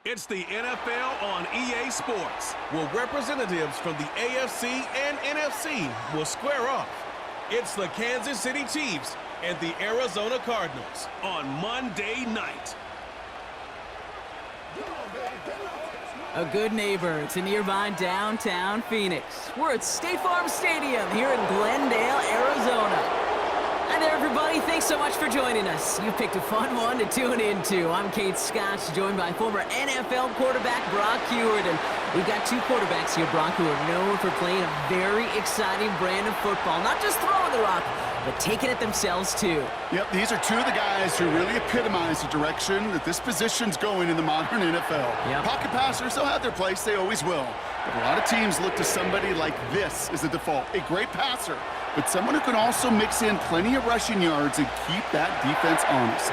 It's the NFL on EA Sports, where representatives from the AFC and NFC will square off. It's the Kansas City Chiefs and the Arizona Cardinals on Monday night. A good neighbor to nearby downtown Phoenix. We're at State Farm Stadium here in Glendale, Arizona. Hi there, everybody. Thanks so much for joining us. You picked a fun one to tune into. I'm Kate Scott, joined by former NFL quarterback Brock Huard. And we've got two quarterbacks here, Brock, who are known for playing a very exciting brand of football. Not just throwing the rock, but taking it themselves, too. Yep, these are two of the guys who really epitomize the direction that this position's going in the modern NFL. Yep. Pocket passers, they'll have their place. They always will. But a lot of teams look to somebody like this as a default. A great passer, but someone who can also mix in plenty of rushing yards and keep that defense honest.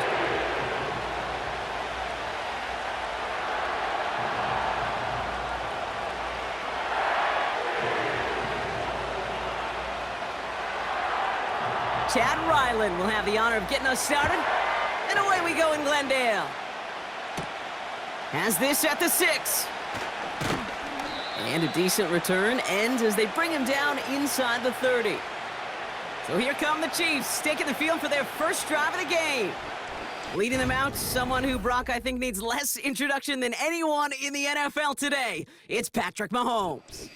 Chad Ryland will have the honor of getting us started. And away we go in Glendale. Has this at the 6. And a decent return ends as they bring him down inside the 30. So here come the Chiefs, taking the field for their first drive of the game. Leading them out, someone who, Brock, I think needs less introduction than anyone in the NFL today. It's Patrick Mahomes.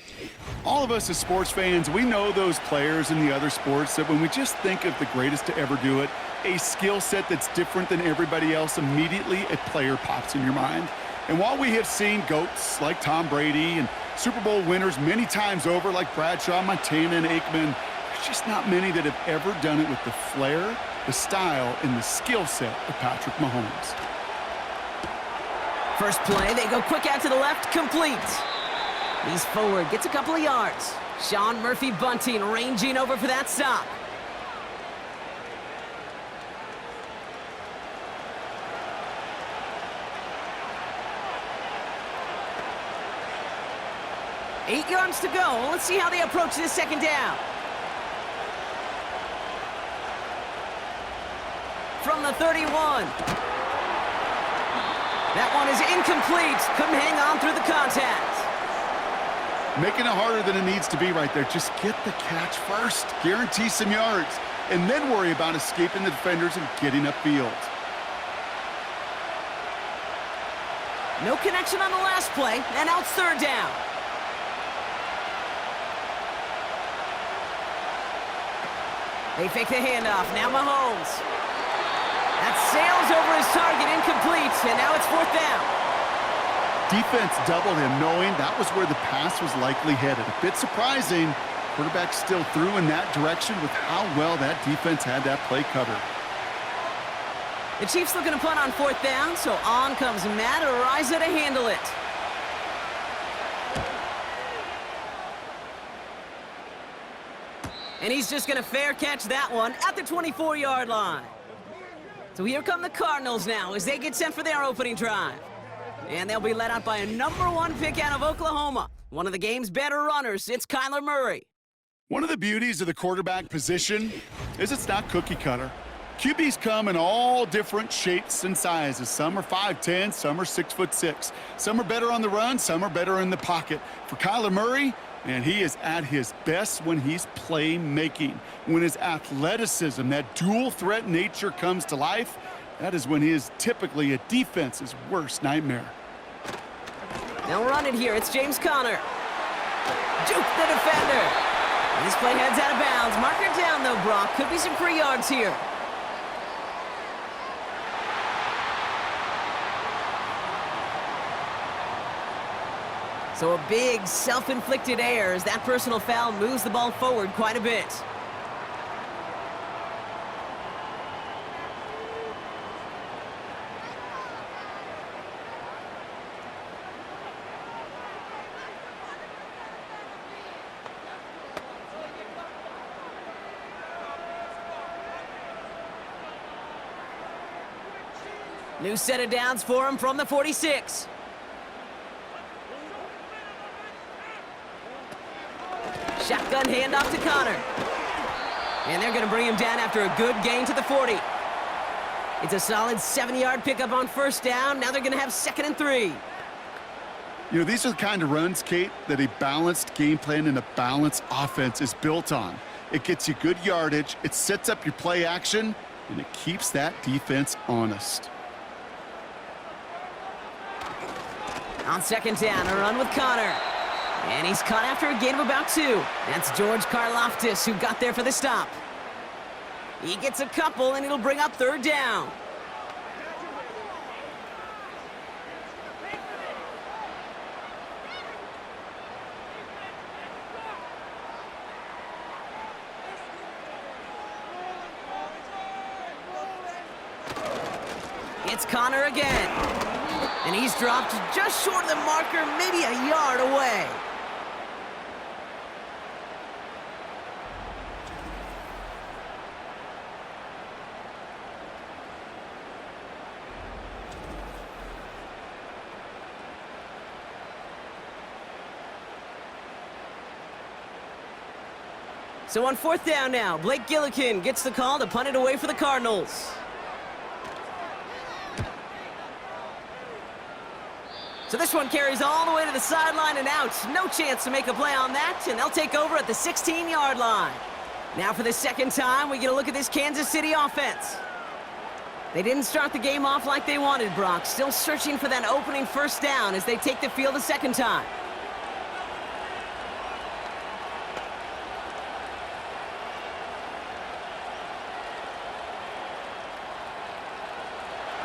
All of us as sports fans, we know those players in the other sports that when we just think of the greatest to ever do it, a skill set that's different than everybody else, immediately a player pops in your mind. And while we have seen GOATs like Tom Brady and Super Bowl winners many times over like Bradshaw, Montana, and Aikman, there's just not many that have ever done it with the flair, the style, and the skill set of Patrick Mahomes. First play, they go quick out to the left, complete. He's forward, gets a couple of yards. Sean Murphy-Bunting ranging over for that stop. Eight yards to go. Let's see how they approach this second down. From the 31. That one is incomplete. Couldn't hang on through the contact. Making it harder than it needs to be right there. Just get the catch first. Guarantee some yards. And then worry about escaping the defenders and getting upfield. No connection on the last play. And now it's third down. They fake the handoff. Now Mahomes. That sails over his target, incomplete, and now it's fourth down. Defense doubled him, knowing that was where the pass was likely headed. A bit surprising. Quarterback still threw in that direction with how well that defense had that play covered. The Chiefs looking to punt on fourth down, so on comes Matt Ariza to handle it. And he's just going to fair catch that one at the 24-yard line. So here come the Cardinals now as they get set for their opening drive. And they'll be led out by a #1 pick out of Oklahoma. One of the game's better runners, it's Kyler Murray. One of the beauties of the quarterback position is it's not cookie cutter. QBs come in all different shapes and sizes. Some are 5'10", some are 6'6". Some are better on the run, some are better in the pocket. For Kyler Murray, and he is at his best when he's playmaking. When his athleticism, that dual threat nature comes to life, that is when he is typically a defense's worst nightmare. They'll run it here. It's James Conner. Juke the defender. This play heads out of bounds. Marker down, though, Brock. Could be some free yards here. So a big self-inflicted error as that personal foul moves the ball forward quite a bit. New set of downs for him from the 46. Shotgun handoff to Conner. And they're going to bring him down after a good gain to the 40. It's a solid 7-yard pickup on first down. Now they're going to have 2nd and 3. You know, these are the kind of runs, Kate, that a balanced game plan and a balanced offense is built on. It gets you good yardage, it sets up your play action, and it keeps that defense honest. On second down, a run with Connor. And he's caught after a gain of about 2. That's George Karlaftis who got there for the stop. He gets a couple, and it'll bring up third down. It's Connor again. And he's dropped just short of the marker, maybe a yard away. So on fourth down now, Blake Gillikin gets the call to punt it away for the Cardinals. So this one carries all the way to the sideline and out. No chance to make a play on that, and they'll take over at the 16-yard line. Now for the second time, we get a look at this Kansas City offense. They didn't start the game off like they wanted, Brock. Still searching for that opening first down as they take the field a second time.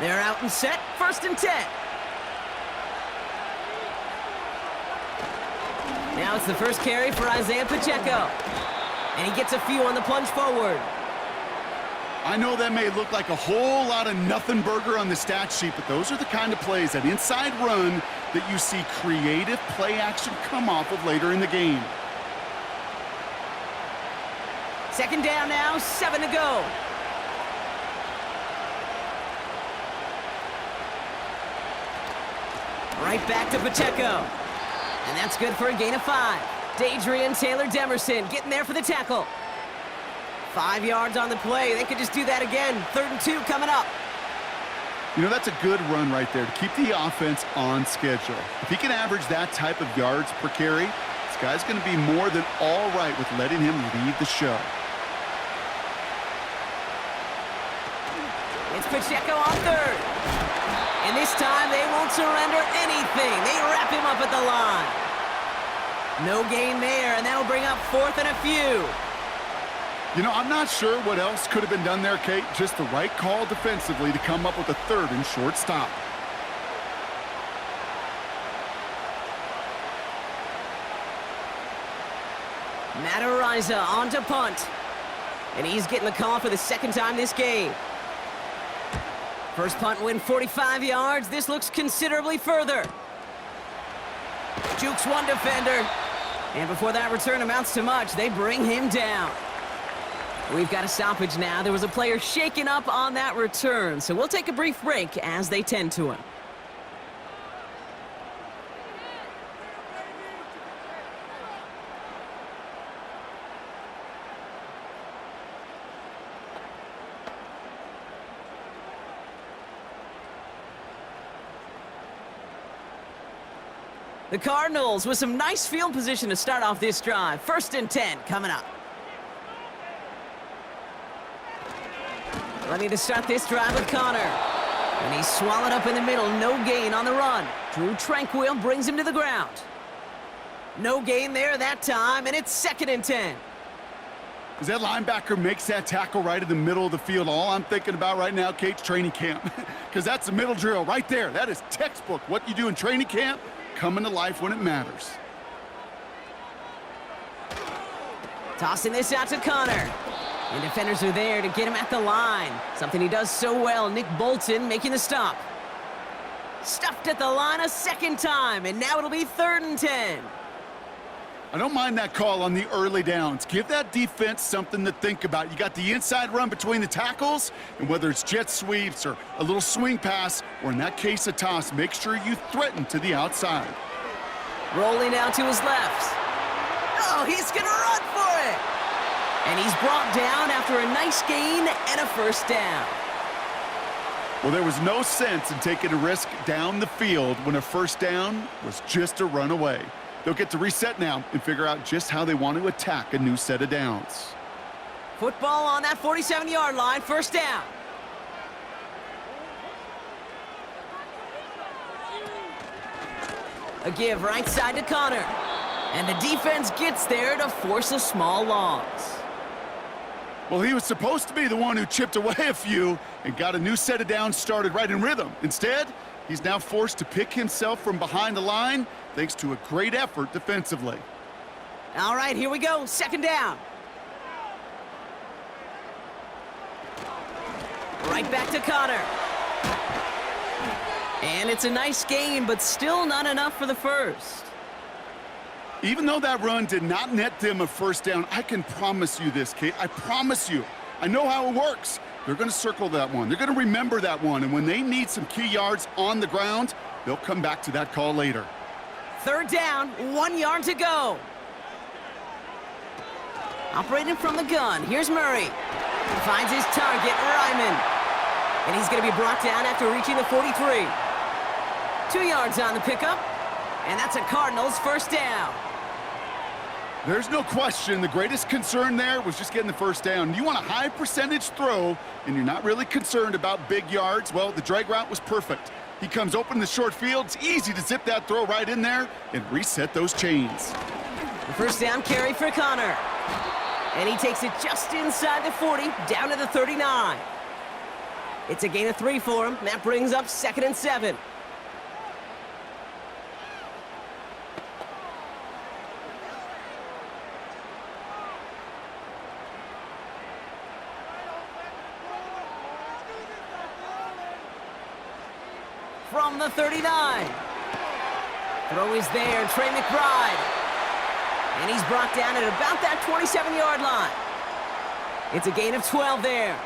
They're out and set, 1st and 10. Now it's the first carry for Isaiah Pacheco. And he gets a few on the plunge forward. I know that may look like a whole lot of nothing burger on the stat sheet, but those are the kind of plays, that inside run, that you see creative play action come off of later in the game. Second down now, 7 to go. Right back to Pacheco. And that's good for a gain of 5. Dadrian Taylor-Demerson getting there for the tackle. 5 yards on the play. They could just do that again. 3rd and 2 coming up. You know, that's a good run right there to keep the offense on schedule. If he can average that type of yards per carry, this guy's going to be more than all right with letting him lead the show. It's Pacheco on 3rd. And this time they won't surrender anything. They wrap him up at the line. No gain there, and that'll bring up 4th and a few. You know, I'm not sure what else could have been done there, Kate. Just the right call defensively to come up with a 3rd and short stop. Matt Ariza on to punt. And he's getting the call for the 2nd time this game. First punt win 45 yards. This looks considerably further. Jukes one defender. And before that return amounts to much, they bring him down. We've got a stoppage now. There was a player shaken up on that return, so we'll take a brief break as they tend to him. The Cardinals with some nice field position to start off this drive. 1st and 10 coming up. Ready to start this drive with Connor. And he's swallowed up in the middle. No gain on the run. Drew Tranquil brings him to the ground. No gain there that time, and it's 2nd and 10. As that linebacker makes that tackle right in the middle of the field, all I'm thinking about right now, Kate's training camp. Because that's the middle drill right there. That is textbook. What you do in training camp, coming to life when it matters. Tossing this out to Connor. And defenders are there to get him at the line. Something he does so well. Nick Bolton making the stop. Stuffed at the line a 2nd time, and now it'll be 3rd and 10. I don't mind that call on the early downs. Give that defense something to think about. You got the inside run between the tackles, and whether it's jet sweeps or a little swing pass, or in that case a toss, make sure you threaten to the outside. Rolling out to his left. Oh, he's gonna run for it! And he's brought down after a nice gain and a 1st down. Well, there was no sense in taking a risk down the field when a first down was just a run away. They'll get to reset now and figure out just how they want to attack a new set of downs. Football on that 47-yard line, first down. A give right side to Connor. And the defense gets there to force a small loss. Well, he was supposed to be the one who chipped away a few and got a new set of downs started right in rhythm. Instead, he's now forced to pick himself from behind the line thanks to a great effort defensively. All right, here we go, second down. Right back to Connor. And it's a nice gain, but still not enough for the first. Even though that run did not net them a first down, I can promise you this, Kate. I promise you. I know how it works. They're going to circle that one. They're going to remember that one. And when they need some key yards on the ground, they'll come back to that call later. Third down, 1 yard to go. Operating from the gun, here's Murray. Finds his target, Ryman. And he's going to be brought down after reaching the 43. 2 yards on the pickup. And that's a Cardinals first down. There's no question the greatest concern there was just getting the first down. You want a high percentage throw, and you're not really concerned about big yards. Well, the drag route was perfect. He comes open in the short field. It's easy to zip that throw right in there and reset those chains. The first down carry for Connor. And he takes it just inside the 40, down to the 39. It's a gain of 3 for him. That brings up 2nd and 7. From the 39. Throw is there, Trey McBride. And he's brought down at about that 27-yard line. It's a gain of 12 there.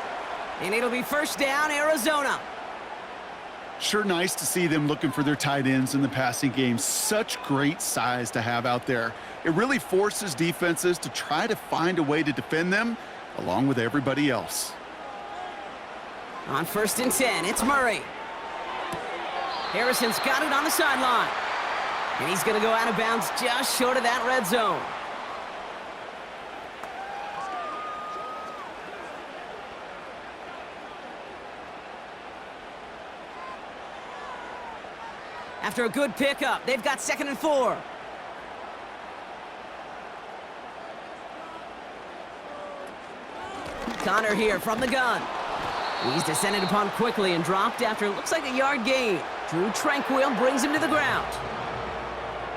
And it'll be first down, Arizona. Sure nice to see them looking for their tight ends in the passing game. Such great size to have out there. It really forces defenses to try to find a way to defend them along with everybody else. On 1st and 10, it's Murray. Harrison's got it on the sideline. And he's going to go out of bounds just short of that red zone. After a good pickup, they've got 2nd and 4. Connor here from the gun. He's descended upon quickly and dropped after it looks like a yard gain. Drew Tranquil brings him to the ground.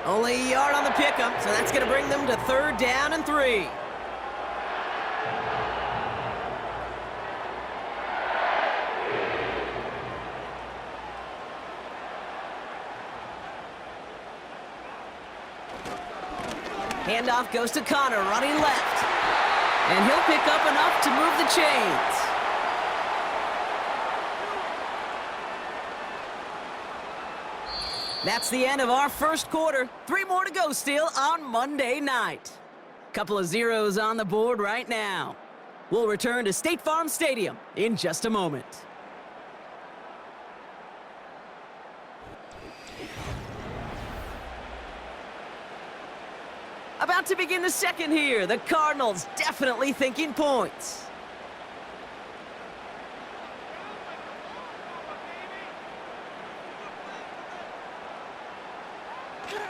Only a yard on the pickup, so that's going to bring them to 3rd down and 3. Handoff goes to Connor, running left. And he'll pick up enough to move the chains. That's the end of our first quarter. 3 more to go still on Monday night. Couple of zeros on the board right now. We'll return to State Farm Stadium in just a moment. About to begin the second here. The Cardinals definitely thinking points.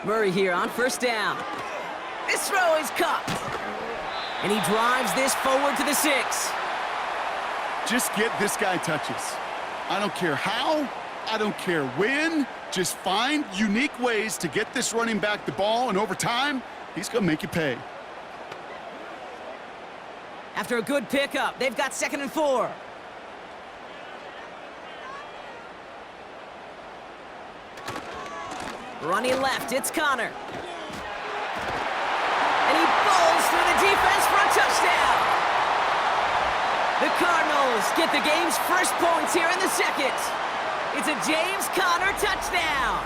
Murray here on 1st down. This throw is caught. And he drives this forward to the 6. Just get this guy touches. I don't care how, I don't care when. Just find unique ways to get this running back the ball, and over time, he's going to make you pay. After a good pickup, they've got 2nd and 4. Running left, it's Connor. And he bowls through the defense for a touchdown. The Cardinals get the game's first points here in the second. It's a James Conner touchdown.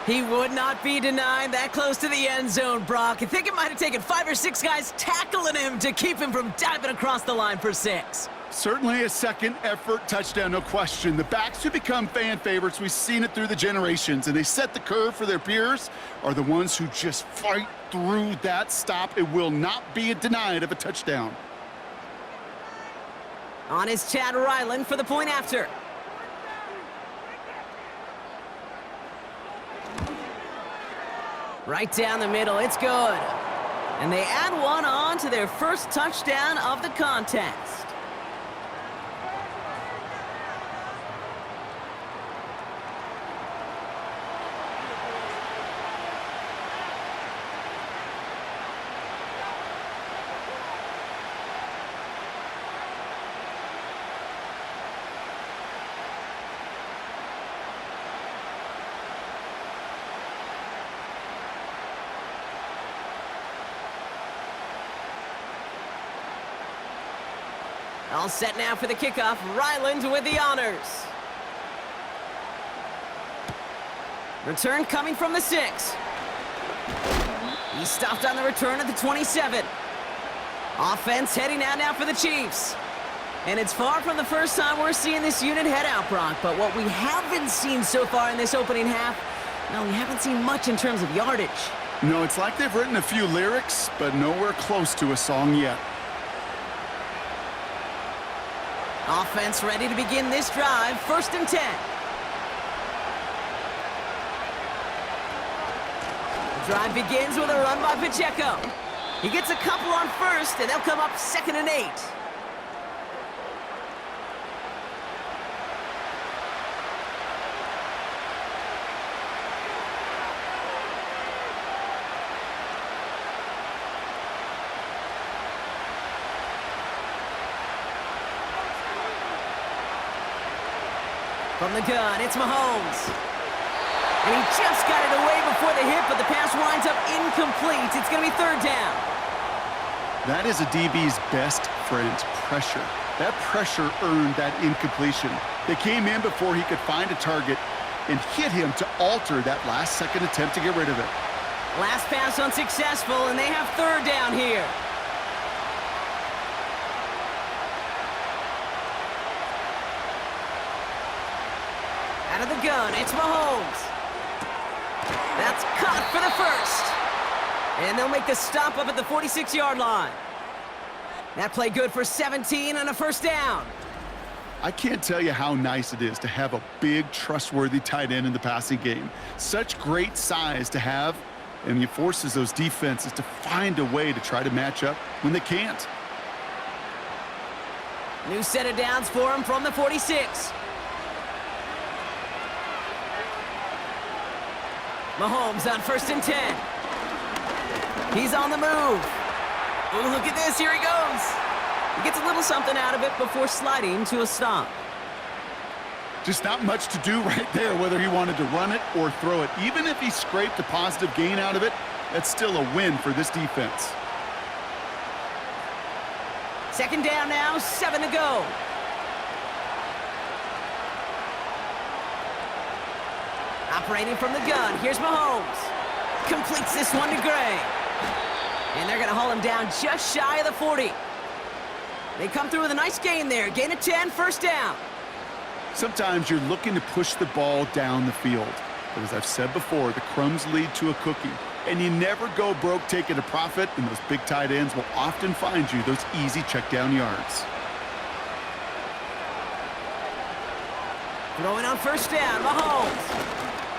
He would not be denied that close to the end zone, Brock. I think it might have taken 5 or 6 guys tackling him to keep him from diving across the line for 6. Certainly a second-effort touchdown, no question. The backs who become fan favorites, we've seen it through the generations, and they set the curve for their peers, are the ones who just fight through that stop. It will not be denied of a touchdown. On is Chad Ryland for the point after. Right down the middle, it's good. And they add one on to their first touchdown of the contest. All set now for the kickoff. Ryland with the honors. Return coming from the 6. He stopped on the return at the 27. Offense heading out now for the Chiefs. And it's far from the first time we're seeing this unit head out, Brock. But what we haven't seen so far in this opening half, well, we haven't seen much in terms of yardage. No, it's like they've written a few lyrics, but nowhere close to a song yet. Offense ready to begin this drive. 1st and 10. The drive begins with a run by Pacheco. He gets a couple on first, and they'll come up 2nd and 8. From the gun, it's Mahomes. And he just got it away before the hit, but the pass winds up incomplete. It's going to be 3rd down. That is a DB's best friend, pressure. That pressure earned that incompletion. They came in before he could find a target and hit him to alter that last-second attempt to get rid of it. Last pass unsuccessful, and they have 3rd down here. Out of the gun, it's Mahomes. That's caught for the 1st. And they'll make the stop up at the 46-yard line. That play good for 17 and a 1st down. I can't tell you how nice it is to have a big, trustworthy tight end in the passing game. Such great size to have, and it forces those defenses to find a way to try to match up when they can't. New set of downs for him from the 46. Mahomes on 1st and 10. He's on the move. Oh, look at this. Here he goes. He gets a little something out of it before sliding to a stop. Just not much to do right there, whether he wanted to run it or throw it. Even if he scraped a positive gain out of it, that's still a win for this defense. 2nd down now, 7 to go. Operating from the gun, here's Mahomes. Completes this one to Gray. And they're going to haul him down just shy of the 40. They come through with a nice gain there. Gain of 10, 1st down. Sometimes you're looking to push the ball down the field. But as I've said before, the crumbs lead to a cookie. And you never go broke taking a profit, and those big tight ends will often find you those easy check down yards. Throwing on 1st down, Mahomes.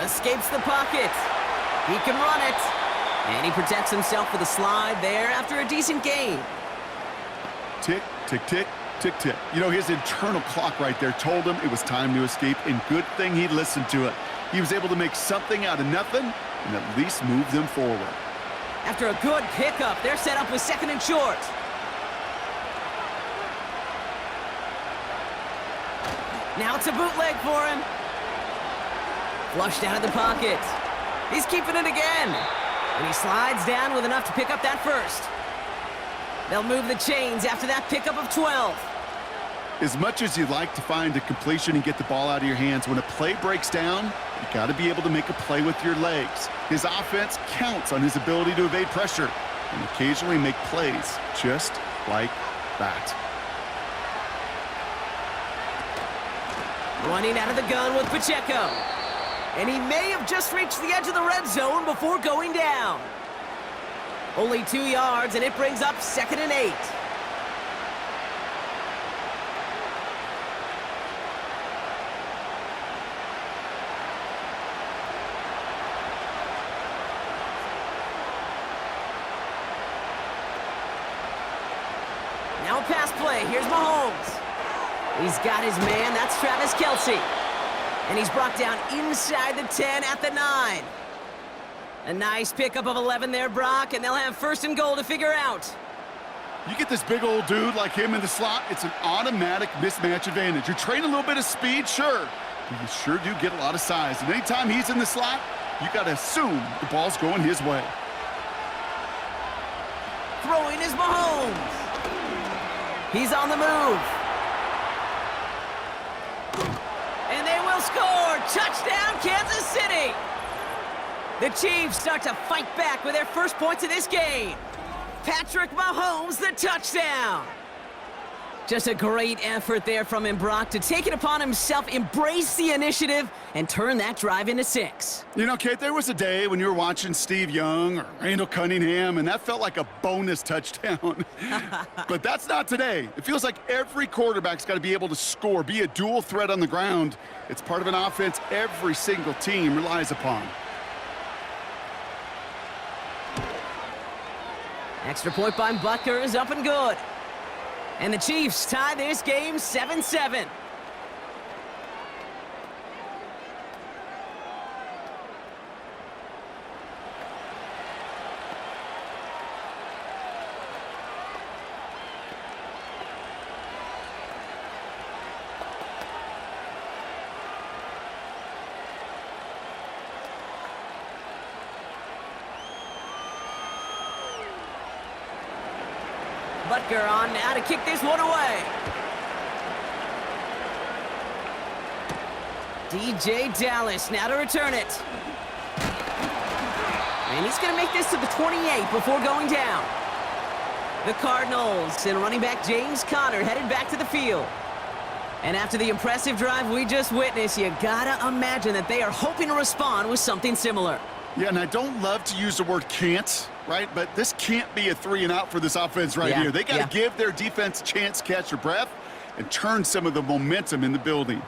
Escapes the pocket. He can run it. And he protects himself with a slide there after a decent gain. Tick, tick, tick, tick, tick. You know, his internal clock right there told him it was time to escape, and good thing he listened to it. He was able to make something out of nothing and at least move them forward. After a good pickup, they're set up with 2nd and short. Now it's a bootleg for him. Flushed out of the pocket. He's keeping it again. And he slides down with enough to pick up that 1st. They'll move the chains after that pickup of 12. As much as you'd like to find a completion and get the ball out of your hands, when a play breaks down, you got to be able to make a play with your legs. His offense counts on his ability to evade pressure and occasionally make plays just like that. Running out of the gun with Pacheco. And he may have just reached the edge of the red zone before going down. Only 2 yards, and it brings up 2nd and 8. Now a pass play. Here's Mahomes. He's got his man. That's Travis Kelce. And he's brought down inside the 10 at the 9. A nice pickup of 11 there, Brock, and they'll have 1st and goal to figure out. You get this big old dude like him in the slot, it's an automatic mismatch advantage. You're trading a little bit of speed, sure, but you sure do get a lot of size. And anytime he's in the slot, you got to assume the ball's going his way. Throwing is Mahomes. He's on the move. And they will score! Touchdown, Kansas City! The Chiefs start to fight back with their first points of this game. Patrick Mahomes, the touchdown! Just a great effort there from him, Brock, to take it upon himself, embrace the initiative, and turn that drive into 6. You know, Kate, there was a day when you were watching Steve Young or Randall Cunningham, and that felt like a bonus touchdown. But that's not today. It feels like every quarterback's got to be able to score, be a dual threat on the ground. It's part of an offense every single team relies upon. Extra point by Butker is up and good. And the Chiefs tie this game 7-7. Butker on now to kick this one away. DJ Dallas now to return it. And he's going to make this to the 28 before going down. The Cardinals and running back James Conner headed back to the field. And after the impressive drive we just witnessed, you gotta imagine that they are hoping to respond with something similar. Yeah, and I don't love to use the word can't, right? But this can't be a 3-and-out for this offense right here. They got to give their defense a chance to catch their breath and turn some of the momentum in the building.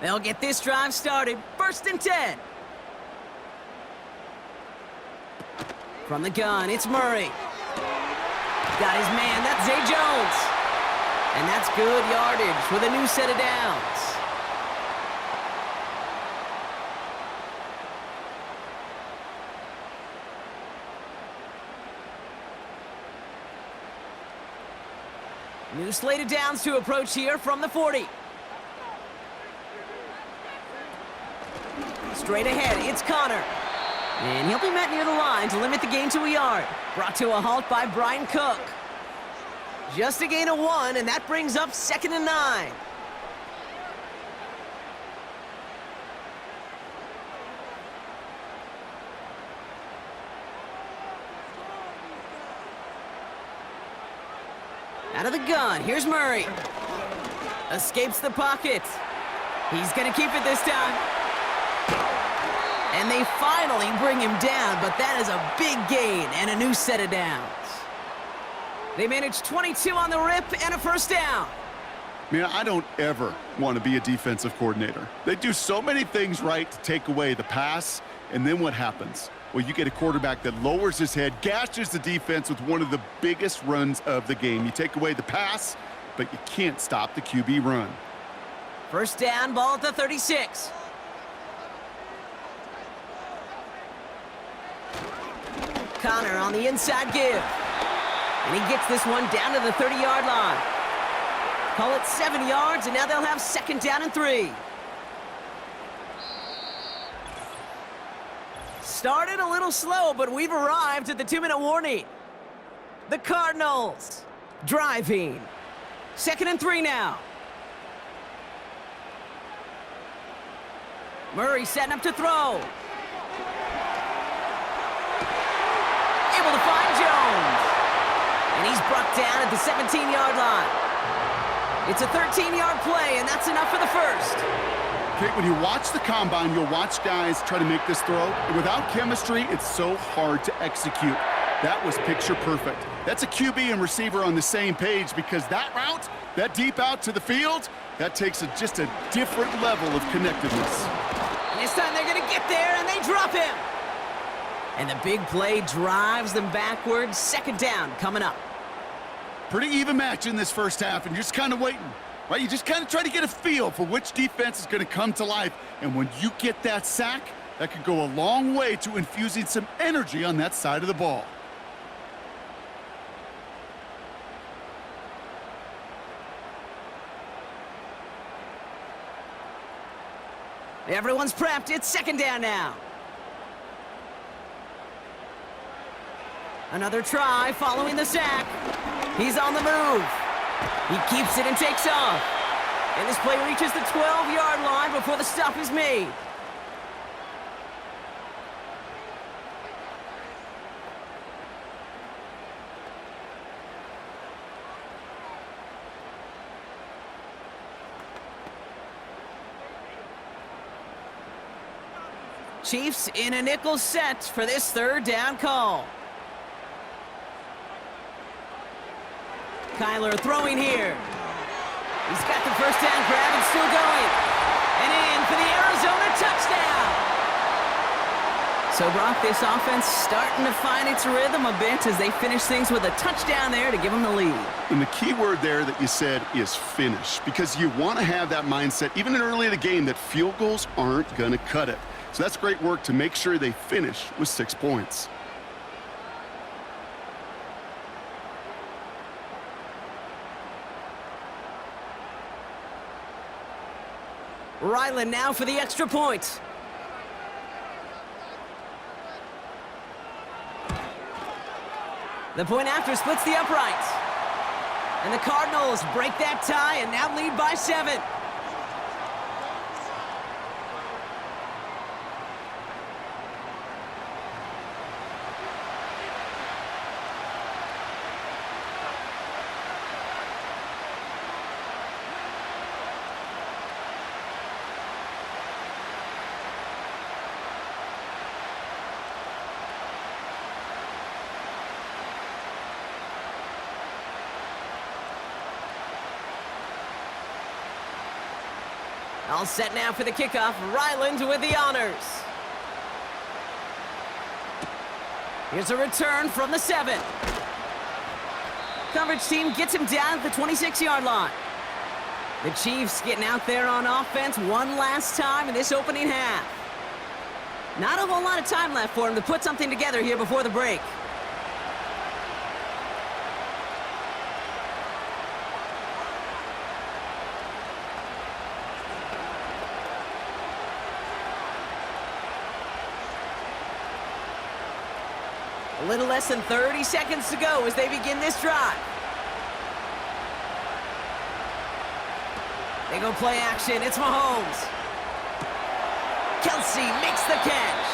They'll get this drive started. 1st and 10. From the gun, it's Murray. Got his man, that's Zay Jones. And that's good yardage with a new set of downs. New slate of downs to approach here from the 40. Straight ahead, it's Conner. And he'll be met near the line to limit the gain to a yard. Brought to a halt by Brian Cook. Just a gain of 1, and that brings up 2nd and 9. Out of the gun, here's Murray. Escapes the pocket. He's gonna keep it this time. And they finally bring him down, but that is a big gain and a new set of downs. They managed 22 on the rip and a 1st down. Man, I don't ever want to be a defensive coordinator. They do so many things right to take away the pass, and then what happens? Well, you get a quarterback that lowers his head, gashes the defense with one of the biggest runs of the game. You take away the pass, but you can't stop the QB run. 1st down, ball at the 36. Conner on the inside give. And he gets this one down to the 30-yard line. Call it 7 yards, and now they'll have 2nd down and 3. Started a little slow, but we've arrived at the 2-minute warning. The Cardinals driving. 2nd and 3 now. Murray setting up to throw. Able to find Jones. And he's brought down at the 17-yard line. It's a 13-yard play, and that's enough for the first. Okay, when you watch the combine, you'll watch guys try to make this throw. And without chemistry, it's so hard to execute. That was picture perfect. That's a QB and receiver on the same page because that route, that deep out to the field, that takes just a different level of connectedness. And this time they're going to get there, and they drop him. And the big play drives them backwards. Second down coming up. Pretty even match in this first half, and you're just kind of waiting, right? You just kind of try to get a feel for which defense is going to come to life. And when you get that sack, that could go a long way to infusing some energy on that side of the ball. Everyone's prepped. It's second down now. Another try following the sack. He's on the move. He keeps it and takes off. And this play reaches the 12-yard line before the stop is made. Chiefs in a nickel set for this third down call. Kyler throwing here. He's got the first down grab and still going. And in for the Arizona touchdown. So, Brock, this offense starting to find its rhythm a bit as they finish things with a touchdown there to give them the lead. And the key word there that you said is finish, because you want to have that mindset, even in early in the game, that field goals aren't going to cut it. So that's great work to make sure they finish with 6 points. Ryland now for the extra point. The point after splits the uprights. And the Cardinals break that tie and now lead by 7. All set now for the kickoff. Ryland with the honors. Here's a return from the 7. Coverage team gets him down at the 26-yard line. The Chiefs getting out there on offense one last time in this opening half. Not a whole lot of time left for him to put something together here before the break. A little less than 30 seconds to go as they begin this drive. They go play action. It's Mahomes. Kelsey makes the catch.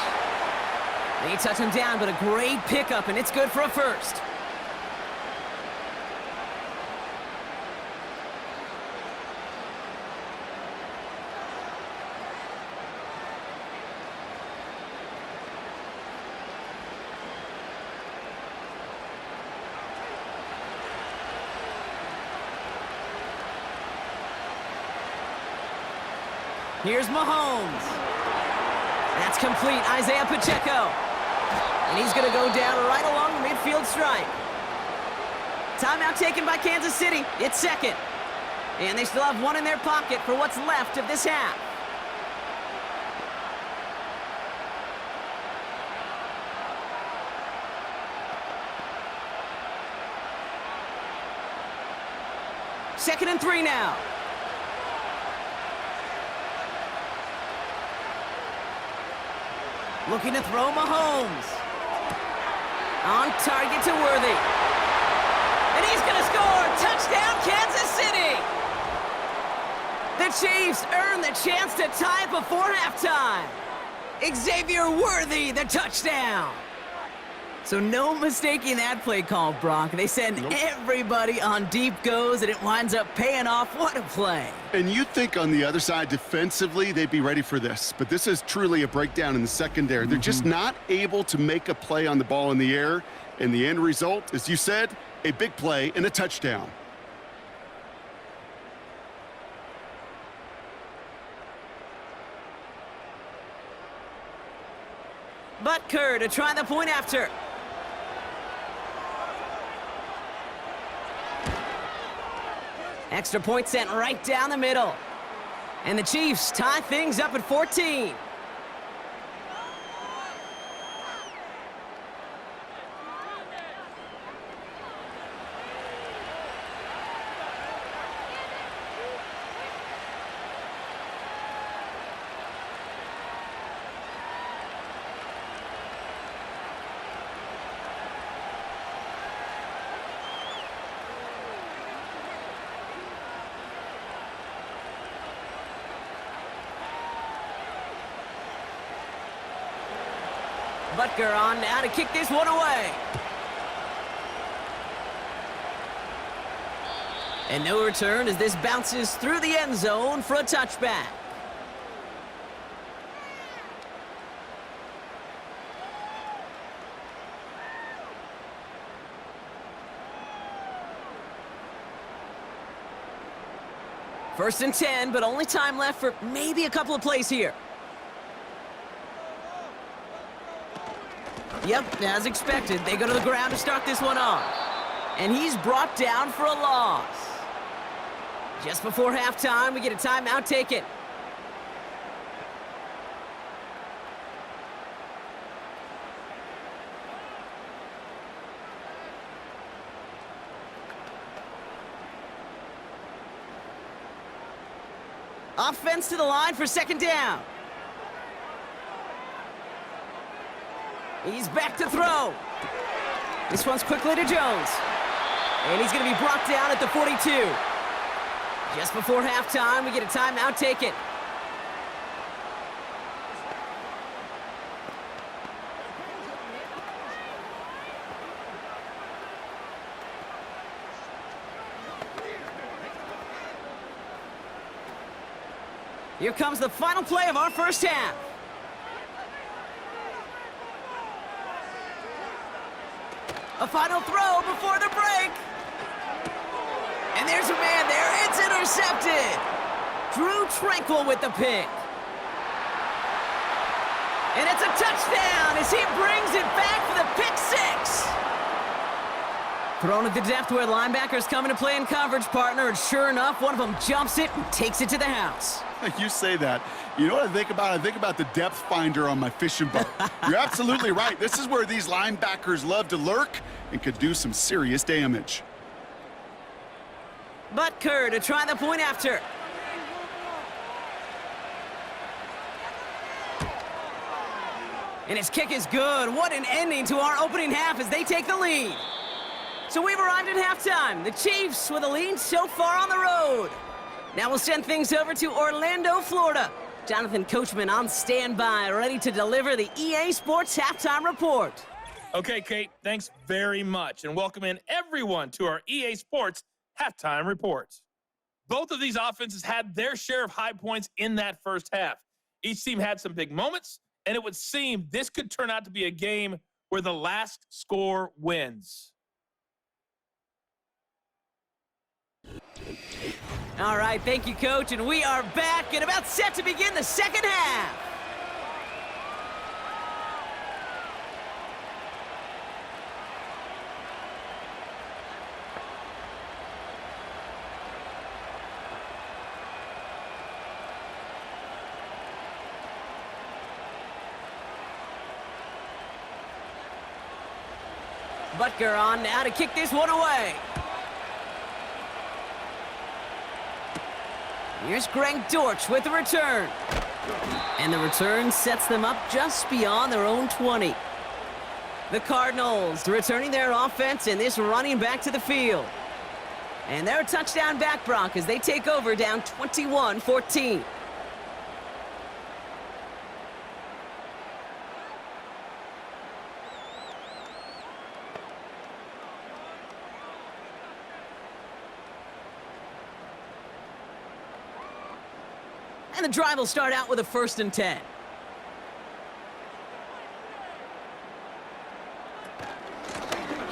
They touch him down, but a great pickup, and it's good for a first. Here's Mahomes. That's complete. Isaiah Pacheco. And he's going to go down right along the midfield stripe. Timeout taken by Kansas City. It's second. And they still have one in their pocket for what's left of this half. Second and 3 now. Looking to throw Mahomes. On target to Worthy. And he's going to score! Touchdown, Kansas City! The Chiefs earn the chance to tie it before halftime. Xavier Worthy, the touchdown. So no mistaking that play call, Brock. They send everybody on deep goes, and it winds up paying off. What a play. And you'd think on the other side defensively they'd be ready for this, but this is truly a breakdown in the secondary. They're just not able to make a play on the ball in the air, and the end result, as you said, a big play and a touchdown. Butker to try the point after. Extra point sent right down the middle. And the Chiefs tie things up at 14. Butker on now to kick this one away. And no return as this bounces through the end zone for a touchback. First and 10, but only time left for maybe a couple of plays here. Yep, as expected, they go to the ground to start this one off. And he's brought down for a loss. Just before halftime, we get a timeout taken. Offense to the line for second down. He's back to throw. This one's quickly to Jones. And he's going to be brought down at the 42. Just before halftime, we get a timeout taken. Here comes the final play of our first half. A final throw before the break. And there's a man there. It's intercepted. Drew Tranquil with the pick. And it's a touchdown as he brings it back for the pick six. Thrown at the depth where linebackers come into play in coverage, partner. And sure enough, one of them jumps it and takes it to the house. You say that. You know what I think about? I think about the depth finder on my fishing boat. You're absolutely right. This is where these linebackers love to lurk and could do some serious damage. Butker to try the point after. And his kick is good. What an ending to our opening half as they take the lead. So we've arrived at halftime. The Chiefs with a lead so far on the road. Now we'll send things over to Orlando, Florida. Jonathan Coachman on standby, ready to deliver the EA Sports Halftime Report. Okay, Kate, thanks very much, and welcome in everyone to our EA Sports Halftime Report. Both of these offenses had their share of high points in that first half. Each team had some big moments, and it would seem this could turn out to be a game where the last score wins. All right, thank you, Coach, and we are back and about set to begin the second half. Butker on now to kick this one away. Here's Greg Dortch with the return. And the return sets them up just beyond their own 20. The Cardinals returning their offense and this running back to the field. And they're a touchdown back, Brock, as they take over down 21-14. And the drive will start out with a 1st and 10.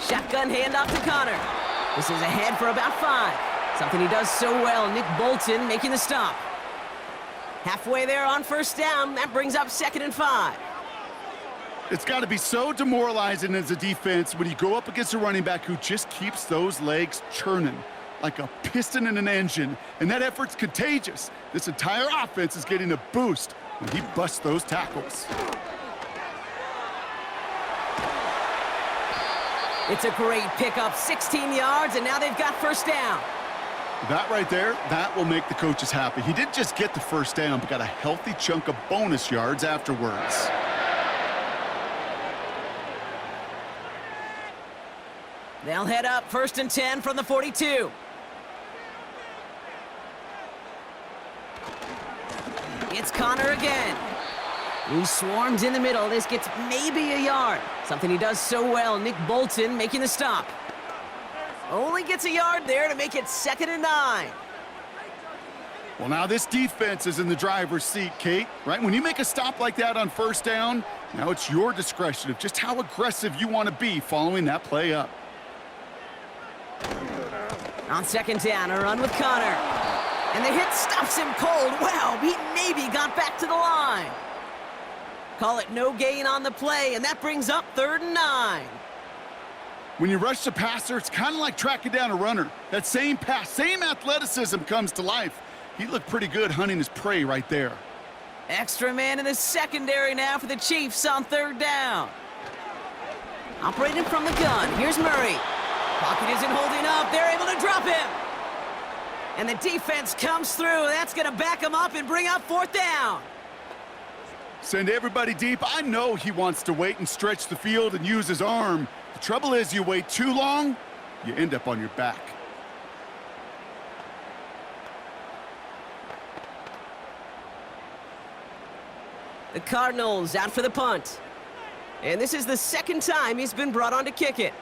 Shotgun handoff to Connor. This is ahead for about 5. Something he does so well. Nick Bolton making the stop. Halfway there on 1st down. That brings up 2nd and 5. It's got to be so demoralizing as a defense when you go up against a running back who just keeps those legs churning like a piston in an engine, and that effort's contagious. This entire offense is getting a boost when he busts those tackles. It's a great pickup, 16 yards, and now they've got 1st down. That right there, that will make the coaches happy. He didn't just get the 1st down, but got a healthy chunk of bonus yards afterwards. They'll head up 1st and 10 from the 42. It's Connor again. He swarms in the middle. This gets maybe a yard. Something he does so well. Nick Bolton making the stop. Only gets a yard there to make it 2nd and 9. Well, now this defense is in the driver's seat, Kate, right? When you make a stop like that on 1st down, now it's your discretion of just how aggressive you want to be following that play up. On 2nd down, a run with Connor. And the hit stops him cold. Wow, he maybe got back to the line. Call it no gain on the play, and that brings up 3rd and 9. When you rush the passer, it's kind of like tracking down a runner. That same pass, same athleticism comes to life. He looked pretty good hunting his prey right there. Extra man in the secondary now for the Chiefs on 3rd down. Operating from the gun, here's Murray. Pocket isn't holding up. They're able to drop him. And the defense comes through. That's going to back him up and bring up 4th down. Send everybody deep. I know he wants to wait and stretch the field and use his arm. The trouble is you wait too long, you end up on your back. The Cardinals out for the punt. And this is the 2nd time he's been brought on to kick it.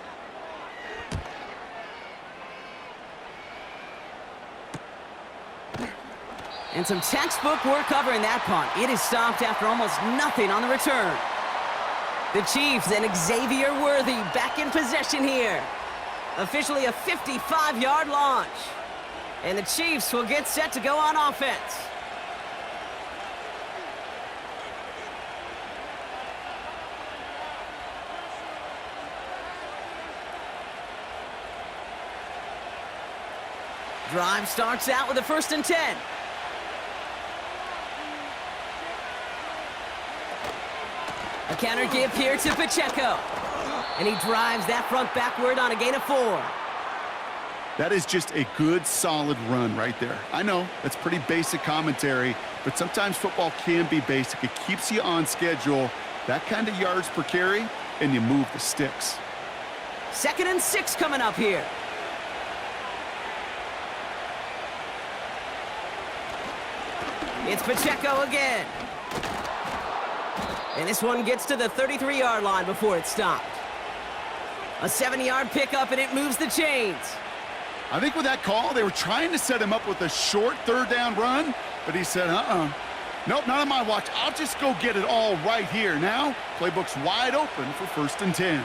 And some textbook work covering that punt. It is stopped after almost nothing on the return. The Chiefs and Xavier Worthy back in possession here. Officially a 55-yard launch. And the Chiefs will get set to go on offense. Drive starts out with a 1st and 10. A counter give here to Pacheco. And he drives that front backward on a gain of 4. That is just a good, solid run right there. I know, that's pretty basic commentary, but sometimes football can be basic. It keeps you on schedule, that kind of yards per carry, and you move the sticks. 2nd and 6 coming up here. It's Pacheco again. And this one gets to the 33-yard line before it's stopped. A 7-yard pickup, and it moves the chains. I think with that call, they were trying to set him up with a short 3rd down run, but he said, nope, not on my watch. I'll just go get it all right here. Now, playbook's wide open for 1st and 10.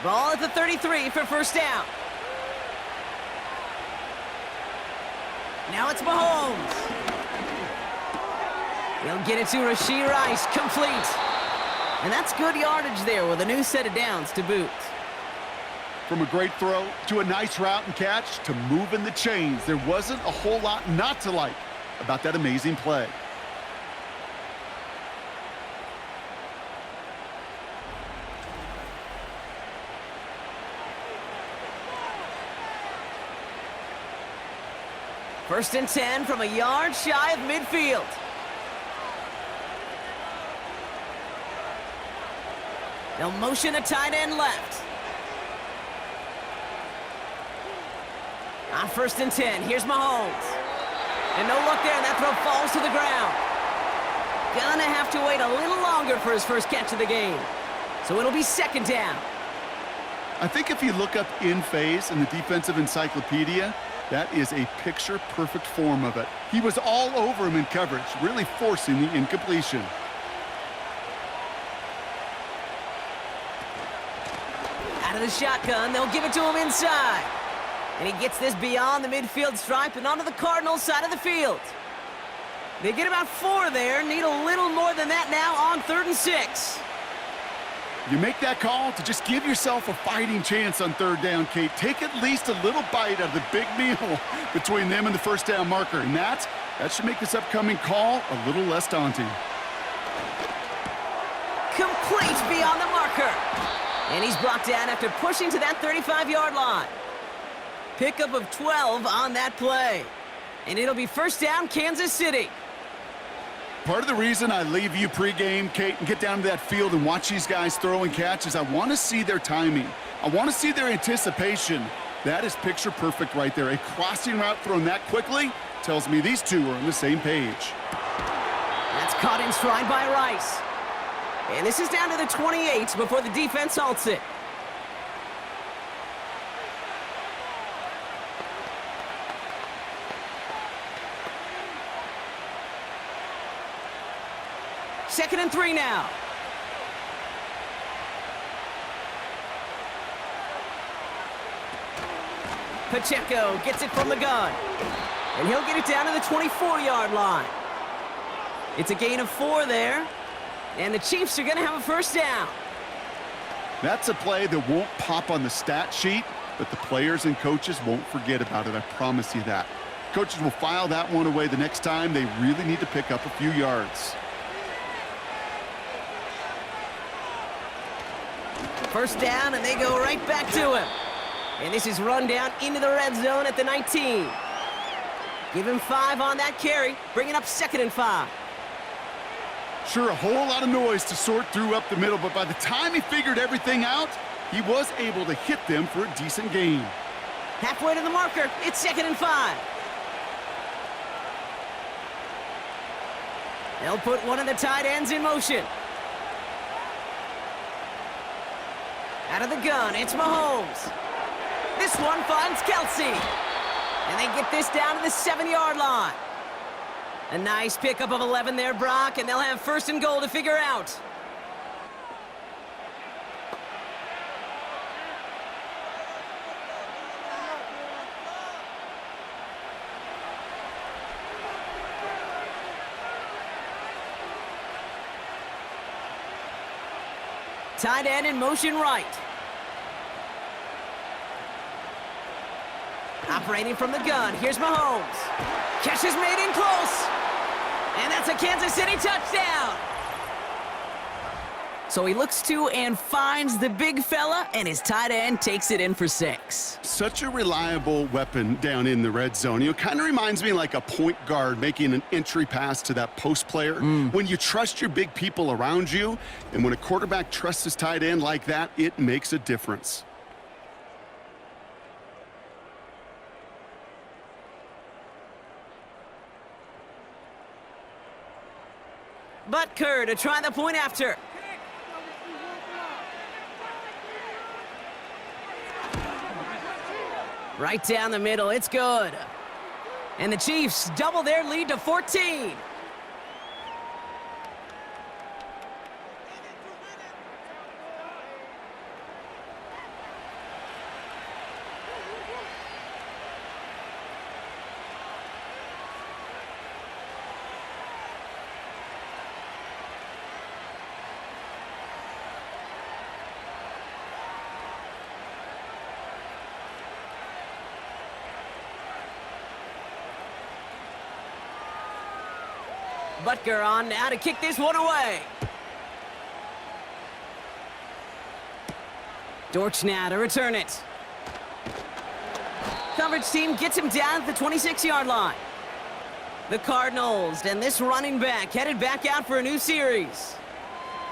Ball at the 33 for 1st down. Now it's Mahomes. He'll get it to Rashee Rice, complete. And that's good yardage there with a new set of downs to boot. From a great throw to a nice route and catch to moving the chains, there wasn't a whole lot not to like about that amazing play. First and 10 from a yard shy of midfield. They'll motion a tight end left. On 1st and 10, here's Mahomes. And no luck there, and that throw falls to the ground. Gonna have to wait a little longer for his first catch of the game. So it'll be 2nd down. I think if you look up in phase in the defensive encyclopedia, That is a picture-perfect form of it. He was all over him in coverage, really forcing the incompletion. Out of the shotgun, they'll give it to him inside. And he gets this beyond the midfield stripe and onto the Cardinals side of the field. They get about 4 there, need a little more than that now on 3rd and 6. You make that call to just give yourself a fighting chance on 3rd down, Kate. Take at least a little bite out of the big meal between them and the 1st down marker. And that should make this upcoming call a little less daunting. Complete beyond the marker. And he's brought down after pushing to that 35-yard line. Pickup of 12 on that play. And it'll be 1st down, Kansas City. Part of the reason I leave you pregame, Kate, and get down to that field and watch these guys throw and catch is I want to see their timing. I want to see their anticipation. That is picture perfect right there. A crossing route thrown that quickly tells me these two are on the same page. That's caught in stride by Rice. And this is down to the 28 before the defense halts it. Second and 3 now. Pacheco gets it from the gun. And he'll get it down to the 24-yard line. It's a gain of 4 there. And the Chiefs are going to have a 1st down. That's a play that won't pop on the stat sheet, but the players and coaches won't forget about it. I promise you that. Coaches will file that one away the next time they really need to pick up a few yards. 1st down, and they go right back to him. And this is run down into the red zone at the 19. Give him 5 on that carry, bringing up 2nd and 5. Sure, a whole lot of noise to sort through up the middle, but by the time he figured everything out, he was able to hit them for a decent gain. Halfway to the marker, it's 2nd and 5. They'll put one of the tight ends in motion. Out of the gun, it's Mahomes. This one finds Kelsey. And they get this down to the 7-yard line. A nice pickup of 11 there, Brock, and they'll have 1st and goal to figure out. Tight end in motion right. Operating from the gun, here's Mahomes. Catch is made in close. And that's a Kansas City touchdown. So he looks to and finds the big fella, and his tight end takes it in for 6. Such a reliable weapon down in the red zone. You know, kind of reminds me like a point guard making an entry pass to that post player. When you trust your big people around you, and when a quarterback trusts his tight end like that, it makes a difference. Butker to try the point after. Right down the middle, it's good. And the Chiefs double their lead to 14. Butker on now to kick this one away. Dortch now to return it. Coverage team gets him down at the 26-yard line. The Cardinals and this running back headed back out for a new series.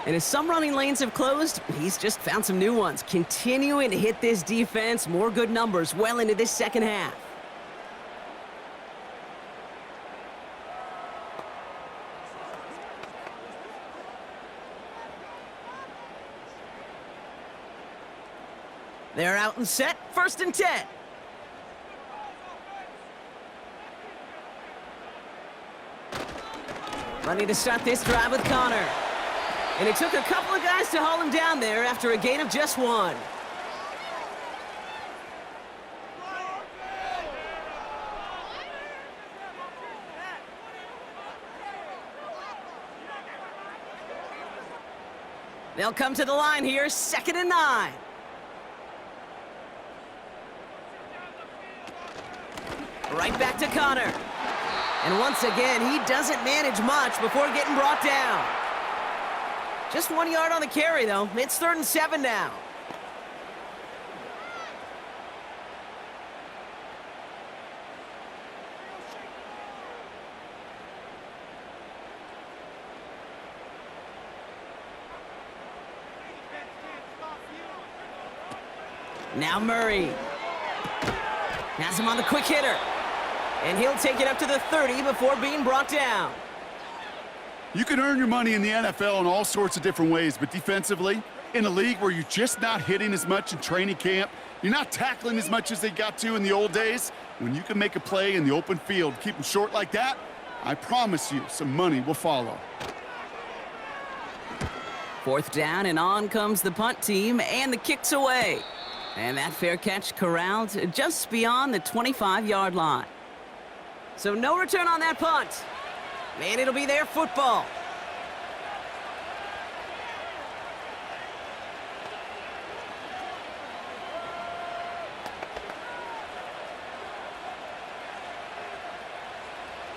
And as some running lanes have closed, he's just found some new ones. Continuing to hit this defense, more good numbers well into this 2nd half. They're out and set, 1st and 10. Ready to start this drive with Connor. And it took a couple of guys to haul him down there after a gain of just 1. They'll come to the line here, 2nd and 9. Right back to Connor. And once again, he doesn't manage much before getting brought down. Just 1 yard on the carry, though. It's 3rd and 7 now. Now Murray. Has him on the quick hitter. And he'll take it up to the 30 before being brought down. You can earn your money in the NFL in all sorts of different ways, but defensively, in a league where you're just not hitting as much in training camp, you're not tackling as much as they got to in the old days, when you can make a play in the open field, keep them short like that, I promise you some money will follow. 4th down, and on comes the punt team, and the kick's away. And that fair catch corralled just beyond the 25-yard line. So no return on that punt. And it'll be their football.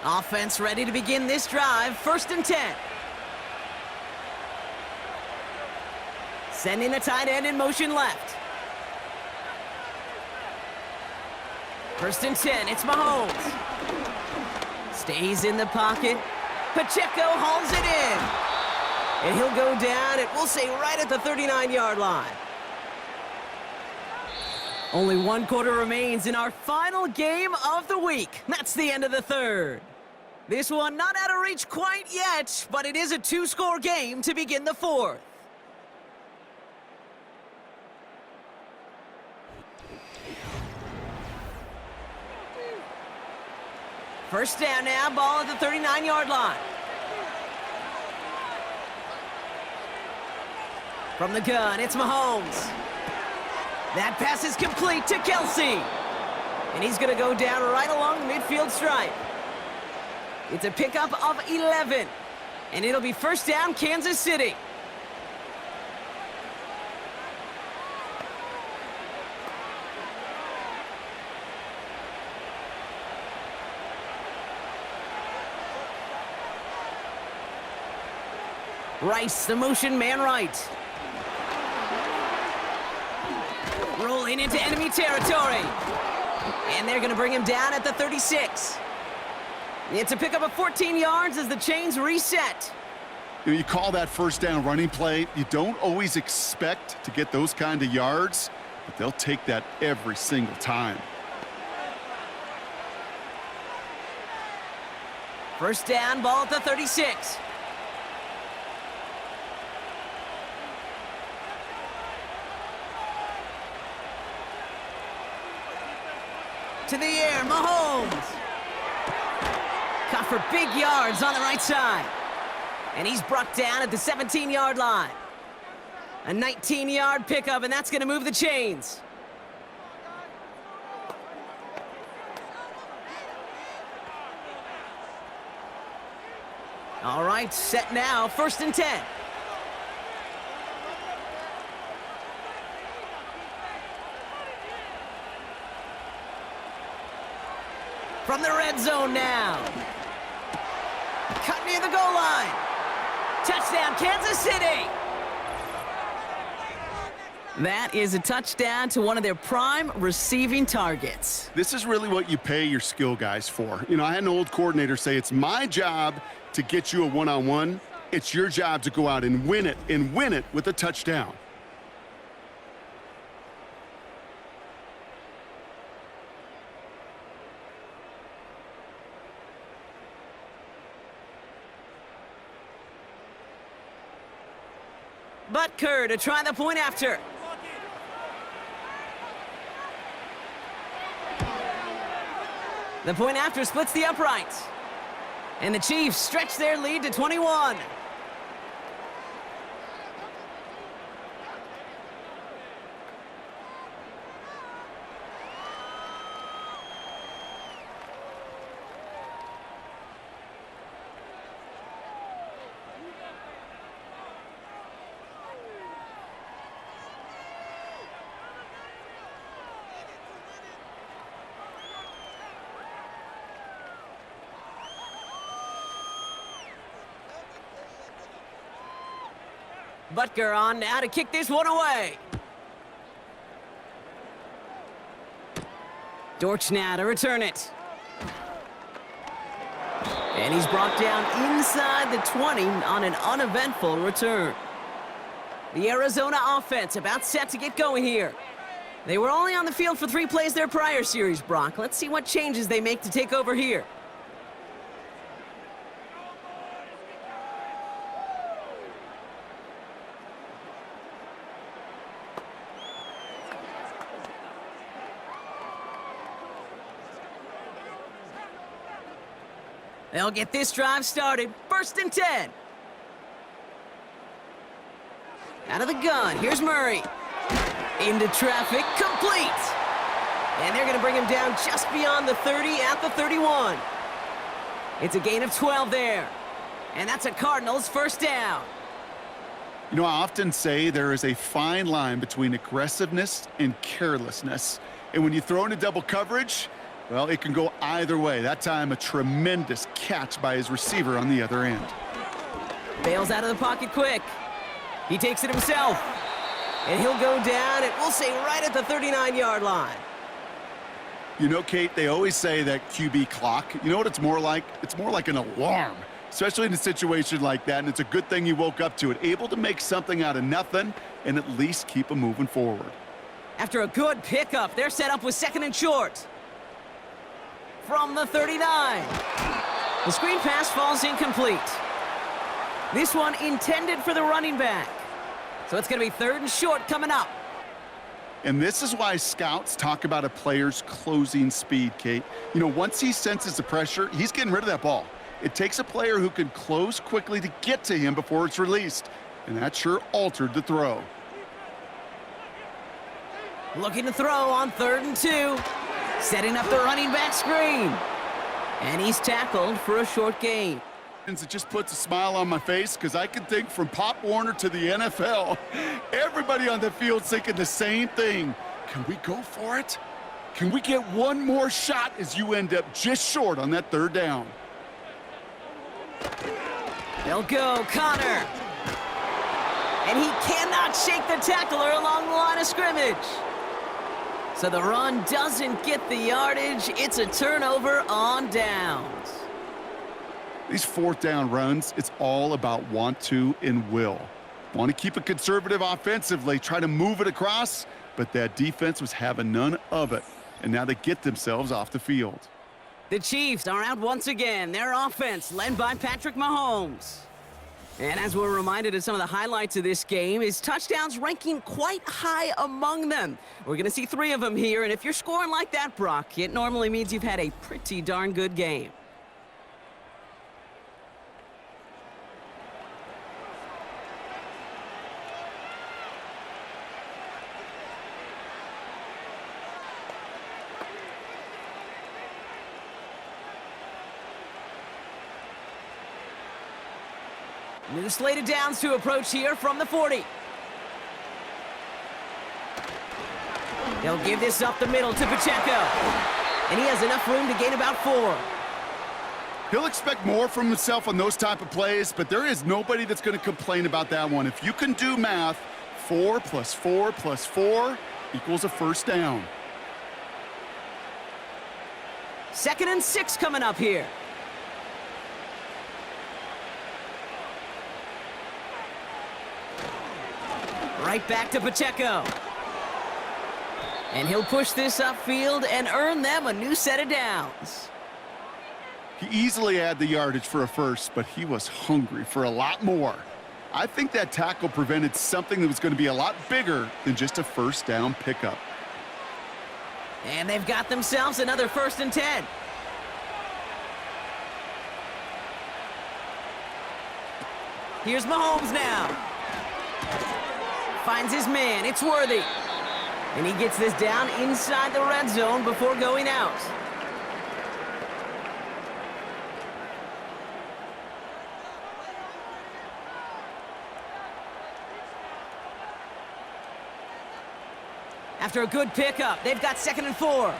Offense ready to begin this drive. 1st and 10. Sending the tight end in motion left. 1st and 10, it's Mahomes. Stays in the pocket. Pacheco hauls it in. And he'll go down, and we'll say right at the 39-yard line. Only 1 quarter remains in our final game of the week. That's the end of the 3rd. This one not out of reach quite yet, but it is a 2-score game to begin the 4th. First down now, ball at the 39-yard line. From the gun, it's Mahomes. That pass is complete to Kelsey. And he's going to go down right along the midfield stripe. It's a pickup of 11. And it'll be 1st down, Kansas City. Rice, the motion man right. Rolling into enemy territory. And they're going to bring him down at the 36. It's a pickup of 14 yards as the chains reset. You call that 1st down running play. You don't always expect to get those kind of yards, but they'll take that every single time. 1st down, ball at the 36. To the air, Mahomes. Caught for big yards on the right side. And he's brought down at the 17-yard line. A 19-yard pickup, and that's going to move the chains. All right, set now, 1st and 10. From the red zone now. Cut near the goal line. Touchdown, Kansas City. That is a touchdown to one of their prime receiving targets. This is really what you pay your skill guys for. You know, I had an old coordinator say, it's my job to get you a one-on-one. It's your job to go out and win it with a touchdown. Butker to try the point after. The point after splits the uprights. And the Chiefs stretch their lead to 21. Butker on now to kick this one away. Dortch now to return it. And he's brought down inside the 20 on an uneventful return. The Arizona offense about set to get going here. They were only on the field for 3 plays their prior series, Brock. Let's see what changes they make to take over here. They'll get this drive started. 1st and 10. Out of the gun. Here's Murray. Into traffic. Complete. And they're going to bring him down just beyond the 30 at the 31. It's a gain of 12 there. And that's a Cardinals 1st down. You know, I often say there is a fine line between aggressiveness and carelessness. And when you throw into double coverage, well, it can go either way. That time, a tremendous catch by his receiver on the other end. Bails out of the pocket quick. He takes it himself. And he'll go down, and we'll say right at the 39-yard line. You know, Kate, they always say that QB clock. You know what it's more like? It's more like an alarm, especially in a situation like that. And it's a good thing you woke up to it, able to make something out of nothing and at least keep them moving forward. After a good pickup, they're set up with 2nd and short. From the 39. The screen pass falls incomplete. This one intended for the running back. So it's going to be 3rd and short coming up. And this is why scouts talk about a player's closing speed, Kate. You know, once he senses the pressure, he's getting rid of that ball. It takes a player who can close quickly to get to him before it's released. And that sure altered the throw. Looking to throw on 3rd and 2. Setting up the running back screen. And he's tackled for a short gain. It just puts a smile on my face because I can think from Pop Warner to the NFL, everybody on the field's thinking the same thing. Can we go for it? Can we get one more shot as you end up just short on that 3rd down? They'll go, Connor. And he cannot shake the tackler along the line of scrimmage. So the run doesn't get the yardage. It's a turnover on downs. These 4th down runs, it's all about want to and will. Want to keep it conservative offensively, try to move it across, but that defense was having none of it. And now they get themselves off the field. The Chiefs are out once again. Their offense led by Patrick Mahomes. And as we're reminded of some of the highlights of this game, his touchdowns ranking quite high among them. We're going to see 3 of them here, and if you're scoring like that, Brock, it normally means you've had a pretty darn good game. New slated downs to approach here from the 40. They'll give this up the middle to Pacheco. And he has enough room to gain about 4. He'll expect more from himself on those type of plays, but there is nobody that's going to complain about that one. If you can do math, 4 plus 4 plus 4 equals a 1st down. 2nd and 6 coming up here. Right back to Pacheco. And he'll push this upfield and earn them a new set of downs. He easily had the yardage for a 1st, but he was hungry for a lot more. I think that tackle prevented something that was going to be a lot bigger than just a 1st down pickup. And they've got themselves another 1st and 10. Here's Mahomes now. Finds his man. It's Worthy. And he gets this down inside the red zone before going out. After a good pickup, they've got 2nd and 4.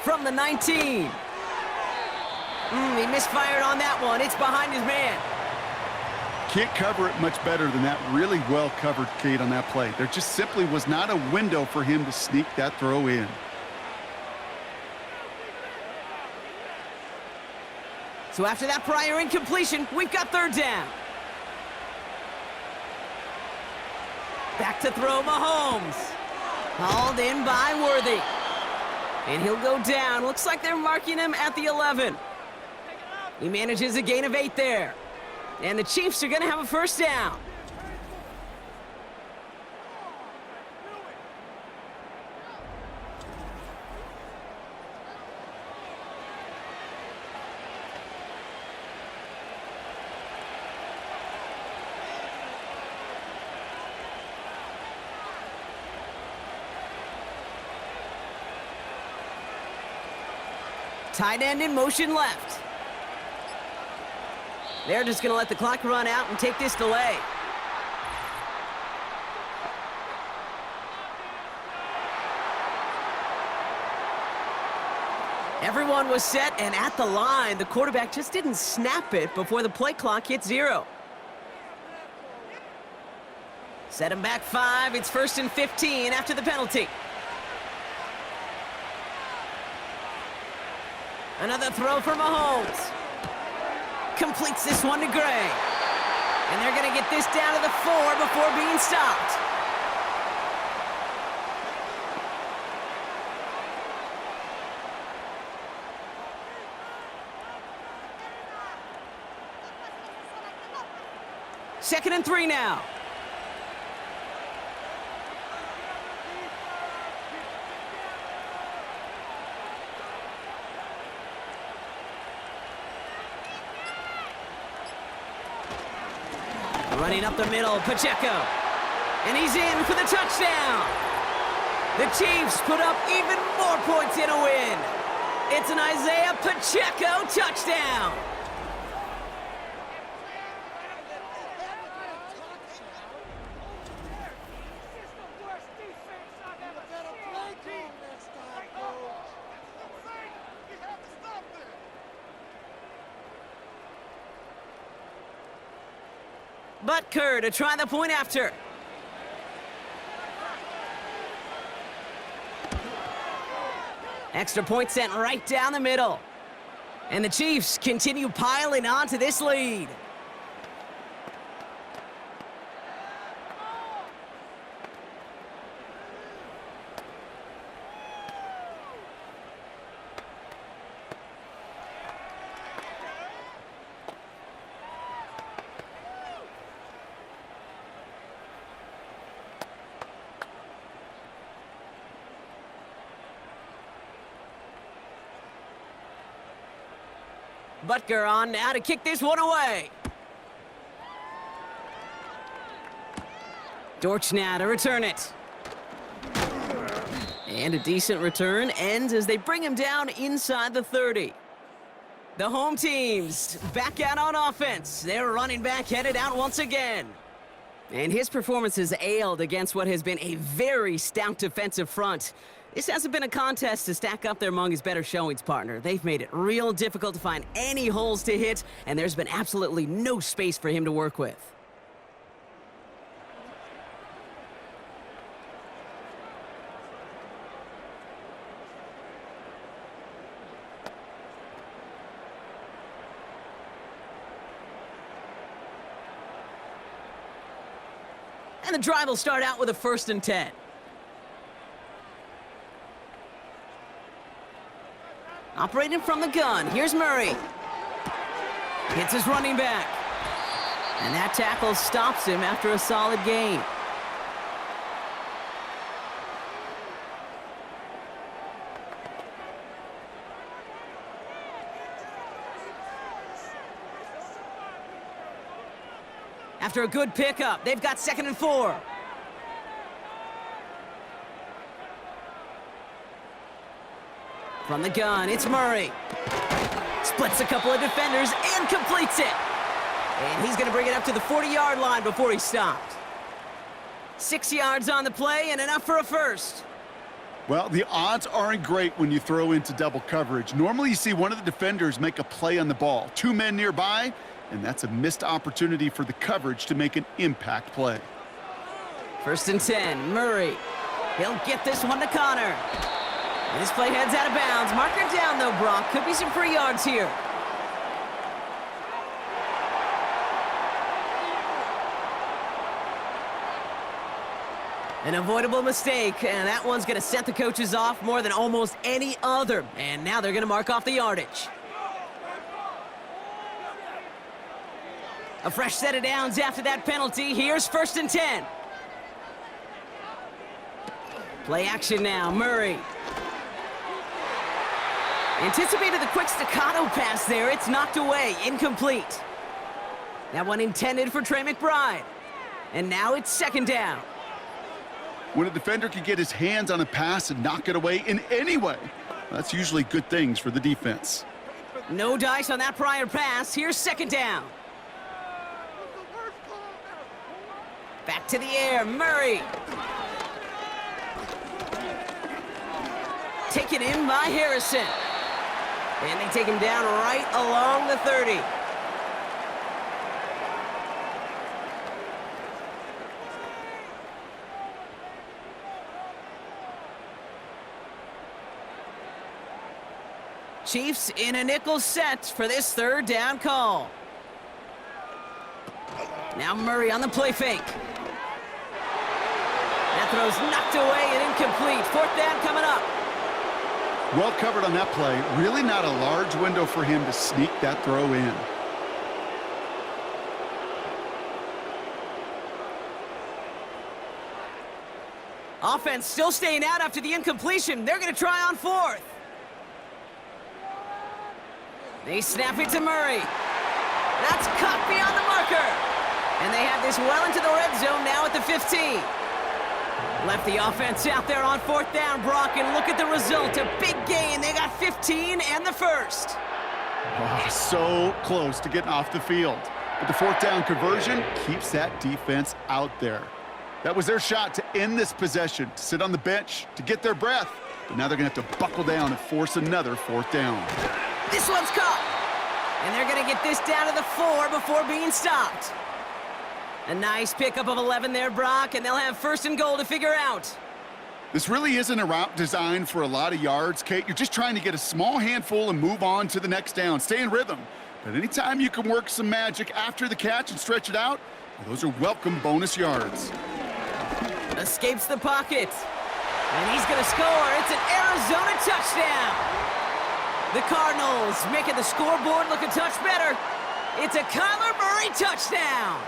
From the 19. He misfired on that one. It's behind his man. Can't cover it much better than that. Really well covered, Kate, on that play. There just simply was not a window for him to sneak that throw in. So after that prior incompletion, we've got 3rd down. Back to throw Mahomes. Hauled in by Worthy. And he'll go down. Looks like they're marking him at the 11. He manages a gain of 8 there. And the Chiefs are going to have a 1st down. Tight end in motion left. They're just going to let the clock run out and take this delay. Everyone was set and at the line. The quarterback just didn't snap it before the play clock hit 0. Set him back 5. It's 1st and 15 after the penalty. Another throw for Mahomes. Completes this one to Gray. And they're going to get this down to the 4 before being stopped. Second and 3 now. Running up the middle, Pacheco. And he's in for the touchdown. The Chiefs put up even more points in a win. It's an Isaiah Pacheco touchdown. Butker to try the point after. Extra point sent right down the middle. And the Chiefs continue piling on to this lead. Butker on now to kick this one away. Dortch now to return it. And a decent return ends as they bring him down inside the 30. The home teams back out on offense. Their running back headed out once again. And his performance has ailed against what has been a very stout defensive front. This hasn't been a contest to stack up there among his better showings, partner. They've made it real difficult to find any holes to hit, and there's been absolutely no space for him to work with. And the drive will start out with a 1st and 10. Operating from the gun, here's Murray. Hits his running back. And that tackle stops him after a solid gain. After a good pickup, they've got 2nd and 4. From the gun, it's Murray. Splits a couple of defenders and completes it. And he's going to bring it up to the 40-yard line before he stopped. 6 yards on the play and enough for a first. Well, the odds aren't great when you throw into double coverage. Normally you see one of the defenders make a play on the ball. 2 men nearby, and that's a missed opportunity for the coverage to make an impact play. 1st and 10, Murray. He'll get this one to Connor. And this play heads out of bounds. Marker down, though, Brock. Could be some free yards here. An avoidable mistake, and that one's going to set the coaches off more than almost any other. And now they're going to mark off the yardage. A fresh set of downs after that penalty. Here's 1st and 10. Play action now, Murray. Anticipated the quick staccato pass there. It's knocked away, incomplete. That one intended for Trey McBride. And now it's 2nd down. When a defender can get his hands on a pass and knock it away in any way, that's usually good things for the defense. No dice on that prior pass. Here's 2nd down. Back to the air, Murray. Taken in by Harrison. And they take him down right along the 30. Chiefs in a nickel set for this 3rd down call. Now Murray on the play fake. That throw's knocked away and incomplete. 4th down coming up. Well covered on that play. Really not a large window for him to sneak that throw in. Offense still staying out after the incompletion. They're going to try on 4th. They snap it to Murray. That's caught beyond the marker. And they have this well into the red zone now at the 15. Left the offense out there on 4th down, Brock, and look at the result. A big gain. They got 15 and the first. Oh, so close to getting off the field. But the 4th down conversion keeps that defense out there. That was their shot to end this possession, to sit on the bench, to get their breath. But now they're going to have to buckle down and force another 4th down. This one's caught. And they're going to get this down to the 4 before being stopped. A nice pickup of 11 there, Brock, and they'll have 1st and goal to figure out. This really isn't a route designed for a lot of yards, Kate. You're just trying to get a small handful and move on to the next down. Stay in rhythm. But anytime you can work some magic after the catch and stretch it out, those are welcome bonus yards. Escapes the pocket. And he's going to score. It's an Arizona touchdown. The Cardinals making the scoreboard look a touch better. It's a Kyler Murray touchdown.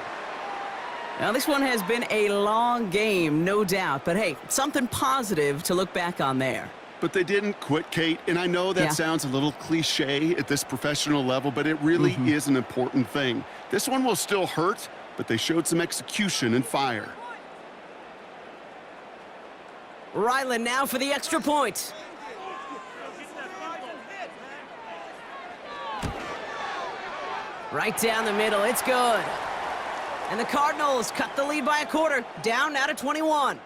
Now, this one has been a long game, no doubt. But, hey, something positive to look back on there. But they didn't quit, Kate. And I know that sounds a little cliche at this professional level, but it really is an important thing. This one will still hurt, but they showed some execution and fire. Ryland now for the extra point. Right down the middle, it's good. And the Cardinals cut the lead by a quarter, down now to 21.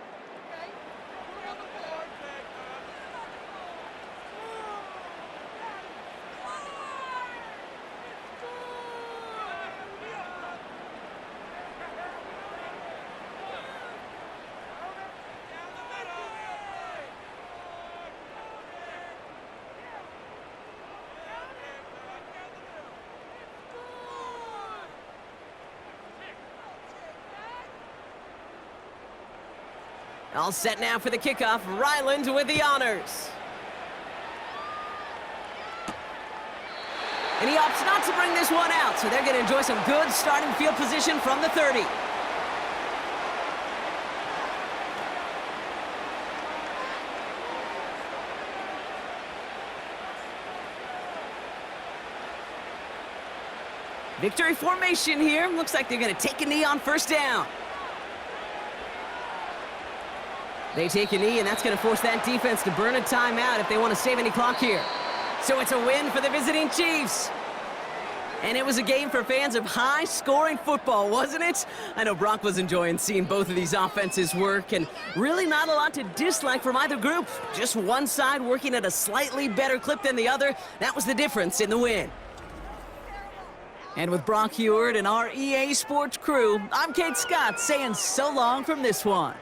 All set now for the kickoff. Ryland with the honors. And he opts not to bring this one out, so they're going to enjoy some good starting field position from the 30. Victory formation here. Looks like they're going to take a knee on first down. They take a knee, and that's going to force that defense to burn a timeout if they want to save any clock here. So it's a win for the visiting Chiefs. And it was a game for fans of high-scoring football, wasn't it? I know Brock was enjoying seeing both of these offenses work, and really not a lot to dislike from either group. Just one side working at a slightly better clip than the other. That was the difference in the win. And with Brock Heward and our EA Sports crew, I'm Kate Scott saying so long from this one.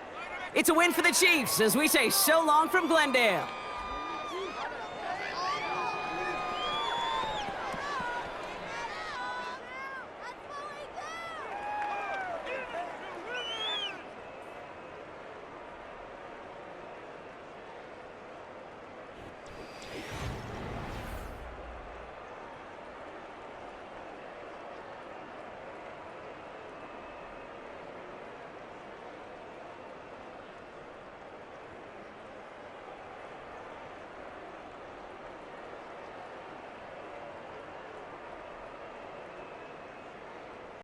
It's a win for the Chiefs as we say so long from Glendale.